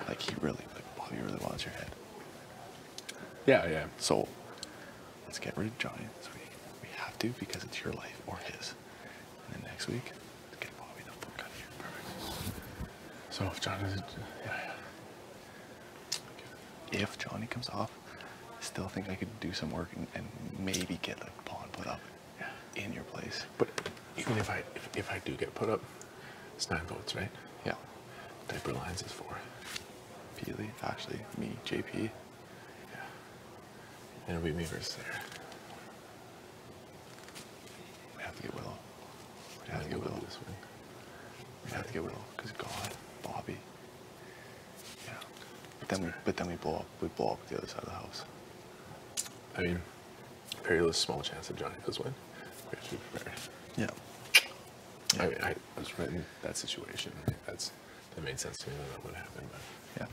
Like Bobby really wants your head. Yeah, yeah. So let's get rid of Johnny this week. We have to because it's your life or his. And then next week, let's get Bobby the fuck out of here. Perfect. So if Johnny, If Johnny comes off, I still think I could do some work and maybe get a pawn put up in your place. But even if I do get put up, it's 9 votes, right? Yeah. Diaper lines is 4. Peely, actually, me, JP. Yeah. And it'll be me versus Sarah. We have to get Willow. We have to get Willow this week. We have to get Willow because God, Bobby. Yeah. But then we blow up the other side of the house. I mean, very small chance that Johnny does win. We have to be prepared. Yeah. I mean, I was right in that situation. That made sense to me that would happen, but yeah.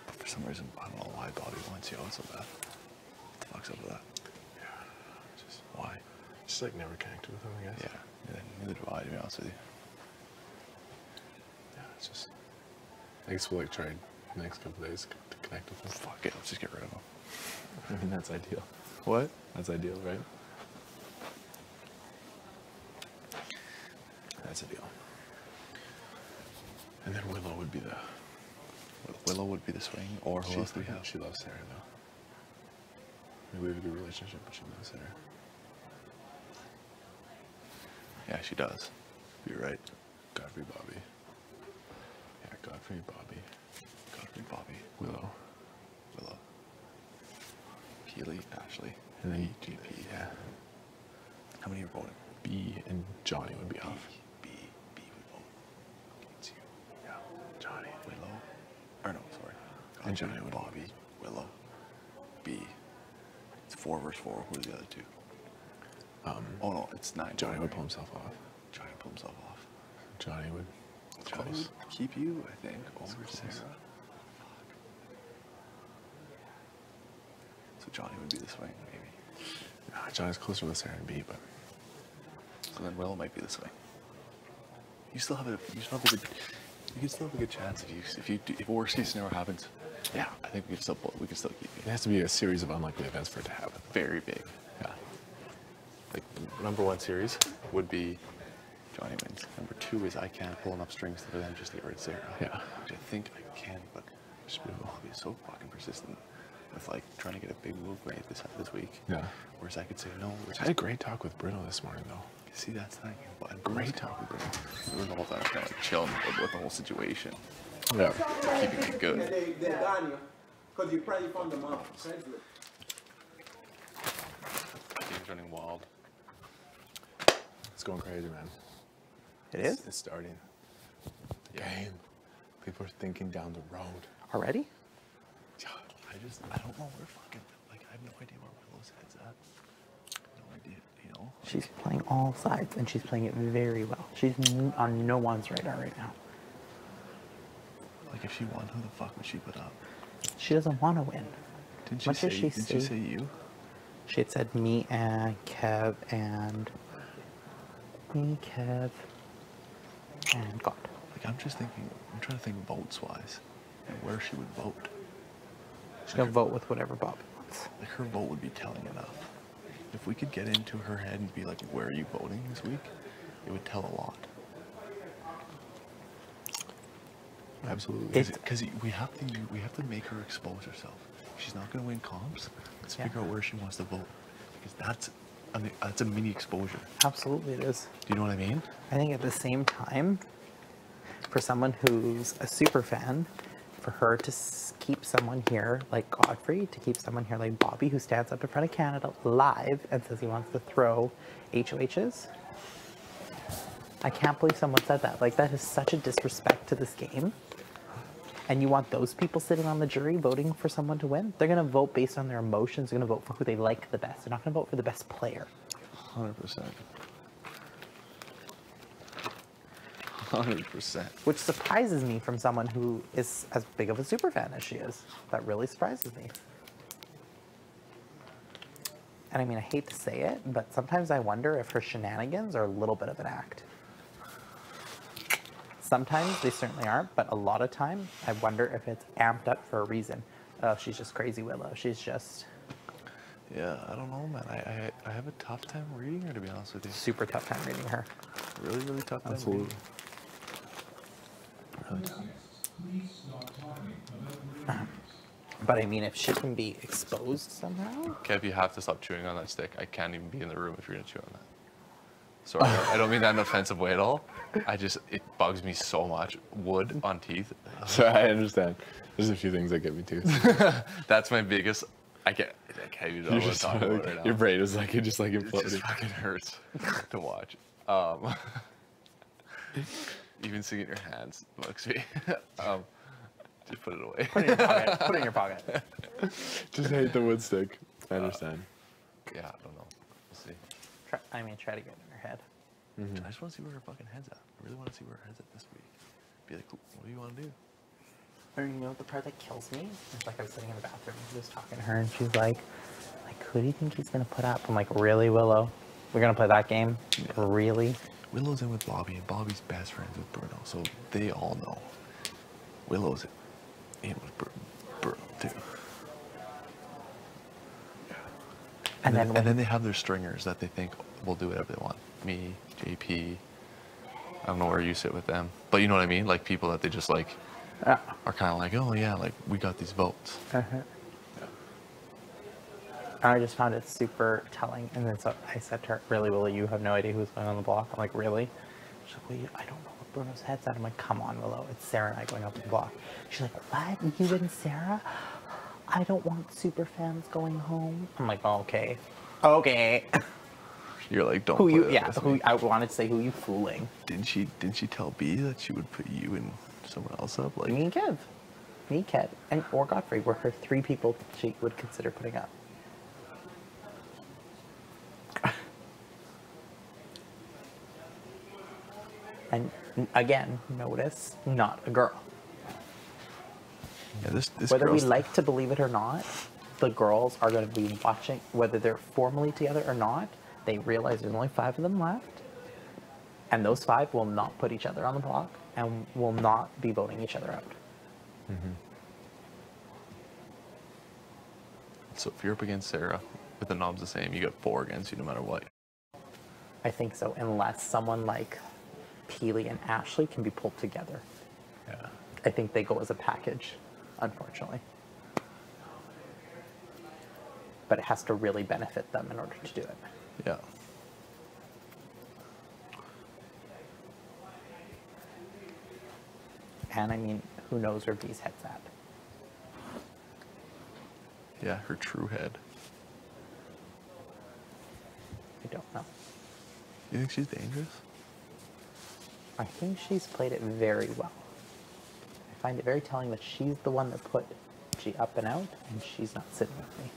But for some reason, I don't know why Bobby wants you out so bad. What the fuck's up with that? yeah, just Why? just like never connected with him, I guess. Yeah. Neither do I, to be honest with you. Yeah, it's just. I guess we'll like try the next couple days to connect with him. Fuck it, let's just get rid of him. I mean, that's ideal. What? That's ideal, right? That's a deal. And then Willow would be the. Willow would be the swing, or who else do we have? She loves Sarah, though. I mean, we have a good relationship, but she loves Sarah. Yeah, she does. You're right. Godfrey, Bobby. Yeah, Godfrey, Bobby. Godfrey, Bobby. Willow. Peely, Ashley. And then GP. Yeah. How many are voting? B and Johnny would be off. B would vote. Against you. Yeah. Johnny. Willow. Or no, sorry. And Johnny would Bobby. Willow. B. It's 4 versus 4. Who are the other 2? Oh no, it's 9. Johnny would pull himself off. Johnny pull himself off. Johnny would. Johnny Close. would keep you, I think, over close. Sarah. So Johnny would be the swing, maybe. Johnny's closer with Sarah and B, but. So then Willow might be the swing. You still have a good. You can still have a good chance if worst case scenario happens. Yeah, I think we can still keep you. It has to be a series of unlikely events for it to happen. Very big. Yeah. Like the number 1 series would be Johnny wins. Number 2 is I can't pull enough strings for them just to get rid of Sarah. Yeah. Which I think I can, but Bobby is so fucking persistent with like trying to get a big move made this week. Yeah. Whereas I could say no. I had a great talk with Bruno this morning, though. See, that's the thing. But Great talk with Bruno. It was the whole time kind of like chilling with the whole situation, Yeah. keeping it good. They're done, because you probably found them out. Game's running wild. It's going crazy, man. It is? It's starting. The game. People are thinking down the road. Already? Yeah, I don't know where fucking, like, I have no idea where Willow's head's at. No idea, you know? Like, She's playing all sides, and she's playing it very well. She's on no one's radar right now. like if she won, who the fuck would she put up? She doesn't want to win. Didn't What did she she say you? She had said me and Kev and God. Like, I'm trying to think votes-wise, and where she would vote. She's gonna vote with whatever Bobby wants. Like, her vote would be telling enough. If we could get into her head and be like, where are you voting this week? It would tell a lot. Absolutely. Because we have to make her expose herself. She's not going to win comps. Let's Yeah. figure out where she wants to vote. Because that's a mini exposure. Absolutely, it is. Do you know what I mean? I think at the same time, for someone who's a super fan, for her to keep someone here like Godfrey, to keep someone here like Bobby, who stands up in front of Canada live and says he wants to throw HOHs. I can't believe someone said that. Like, that is such a disrespect to this game. And you want those people sitting on the jury voting for someone to win? They're going to vote based on their emotions. They're going to vote for who they like the best. They're not going to vote for the best player. 100%. 100%. Which surprises me from someone who is as big of a super fan as she is. That really surprises me. And I mean, I hate to say it, but sometimes I wonder if her shenanigans are a little bit of an act. Sometimes they certainly aren't, but a lot of time, I wonder if it's amped up for a reason. Oh, she's just crazy Willow. She's just Yeah, I don't know, man. I have a tough time reading her, to be honest with you. super tough time reading her. Really, really tough time Absolutely. reading. But I mean, if she can be exposed somehow, Kev, you have to stop chewing on that stick. I can't even be in the room if you're gonna chew on that. Sorry, I don't mean that in an offensive way at all. It bugs me so much. Wood on teeth. So I understand. There's a few things that get me too. That's my biggest. I can't even know what I'm talking about right now. Your brain is like, it just like It just imploding. fucking hurts to watch. Even seeing it in your hands bugs me. Just put it away. put it in your pocket. Put it in your pocket. Just hate the wood stick. I understand. Yeah, I don't know. We'll see. Try to get in her head. I just want to see where her fucking head's at. I really want to see where her head's at this week. Be like, what do you want to do? Or you know the part that kills me? It's like I was sitting in the bathroom, just talking to her, and she's like, who do you think he's gonna put up? I'm like, really, Willow? We're gonna play that game? Yeah. Really? Willow's in with Bobby, and Bobby's best friends with Bruno, so they all know. Willow's in with Bruno too. And then they have their stringers that they think will do whatever they want. Me, JP. I don't know where you sit with them, but you know what I mean. Like people that they just like are kind of like, oh yeah, like we got these votes. I just found it super telling. And then so I said to her, really, Willow, you have no idea who's going on the block? I'm like, really? She's like, well, I don't know what Bruno's head's at. I'm like, come on, Willow. It's Sarah and I going up the block. She's like, what? You and Sarah? I don't want super fans going home. I'm like, okay. Okay. You're like, don't. Who play you? that Yeah. with Who? me. I wanted to say, who you fooling? Didn't she tell B that she would put you and someone else up? Like Me and Kev. Me, Kev, and or Godfrey were her three people she would consider putting up. And again, notice, not a girl. yeah, this Whether we girl's- like to believe it or not, the girls are going to be watching, whether they're formally together or not, they realize there's only 5 of them left. And those 5 will not put each other on the block and will not be voting each other out. So if you're up against Sarah with the knobs the same, you got 4 against you no matter what. I think so, unless someone like Peely and Ashley can be pulled together. Yeah. I think they go as a package, unfortunately. But it has to really benefit them in order to do it. Yeah. And I mean, who knows where B's head's at? Yeah, her true head. I don't know. You think she's dangerous? I think she's played it very well. I find it very telling that she's the one that put G up and out, and she's not sitting with me.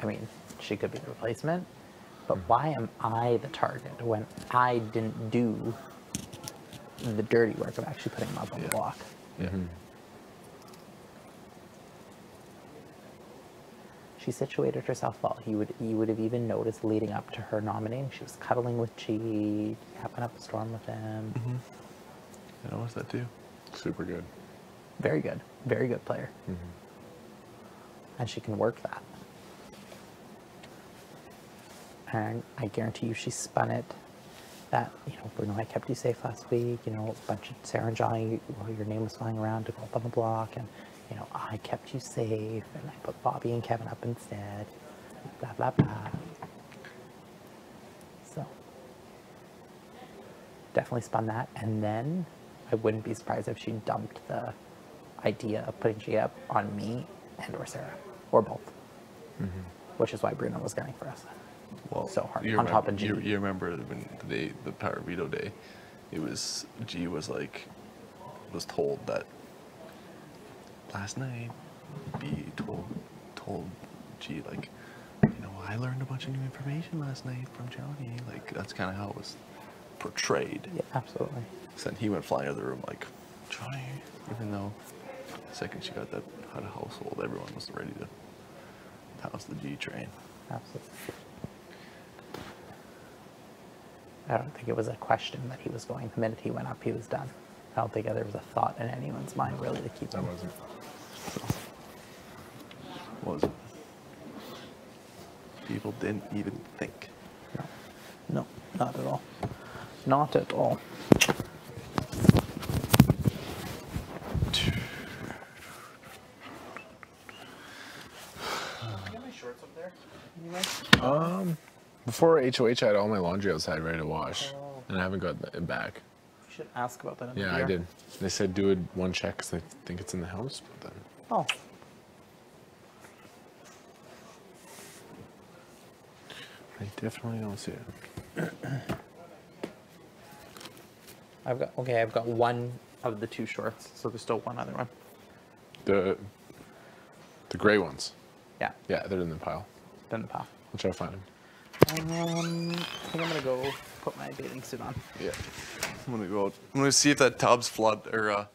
I mean, she could be the replacement, but why am I the target when I didn't do the dirty work of actually putting him up on the block? Yeah. She situated herself well. You would have even noticed leading up to her nominating, she was cuddling with G, having up a storm with him. I noticed that too. Super good. Very good player. And she can work that. And I guarantee you she spun it that, Bruno, I kept you safe last week, a bunch of Sarah and Johnny, your name was flying around to go up on the block, and, I kept you safe, and I put Bobby and Kevin up instead, blah, blah, blah. So, definitely spun that, and then I wouldn't be surprised if she dumped the idea of putting G up on me and or Sarah, or both, which is why Bruno was gunning for us. Well, So hard you on remember, top of G. You remember when the Power Veto Day, G was told that last night, B told G I learned a bunch of new information last night from Johnny. That's kind of how it was portrayed. Yeah, absolutely. So then he went flying out of the room like, Johnny, even though the second she got that out of household, everyone was ready to pounce the G train. Absolutely. I don't think it was a question that he was going. The minute he went up, he was done. I don't think there was a thought in anyone's mind really to keep That him. wasn't. Was it? People didn't even think. No, not at all. Not at all. You got my shorts up there? Anyway? Before HOH, I had all my laundry outside ready to wash, and I haven't got it back. You should ask about that in the Yeah, I beer. did. They said do it one check because I think it's in the house, but then. Oh, I definitely don't see it. I've got one of the two shorts, so there's still one other one. The gray ones. Yeah, Yeah, they're in the pile. then the pile. I'll try to find them. I think I'm gonna go put my bathing suit on. Yeah. I'm gonna go. I'm gonna see if that tub's flood or